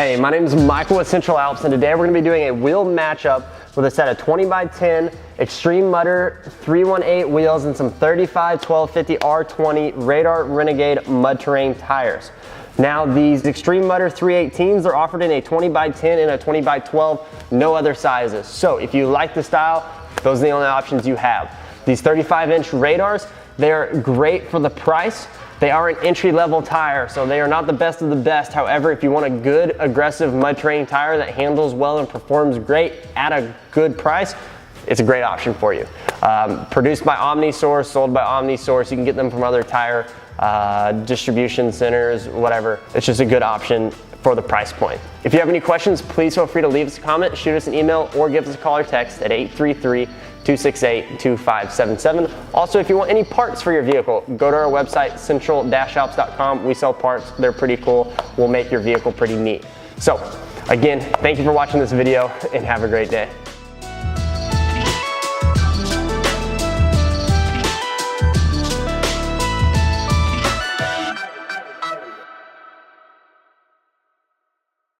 Hey, my name is Michael with Central Alps, and today we're going to be doing a wheel matchup with a set of 20x10 Xtreme Mudder 318 wheels and some 35 1250 R20 Radar Renegade mud terrain tires. Now these Xtreme Mudder 318s are offered in a 20x10 and a 20x12, no other sizes. So if you like the style, those are the only options you have. These 35-inch Radars, they're great for the price. They are an entry-level tire, so they are not the best of the best. However, if you want a good, aggressive mud terrain tire that handles well and performs great at a good price, it's a great option for you. Produced by OmniSource, sold by OmniSource. You can get them from other tire distribution centers, whatever. It's just a good option for the price point. If you have any questions, please feel free to leave us a comment, shoot us an email, or give us a call or text at 833-268-2577. Also, if you want any parts for your vehicle, go to our website, central-alps.com. We sell parts. They're pretty cool. We'll make your vehicle pretty neat. So, again, thank you for watching this video, and have a great day.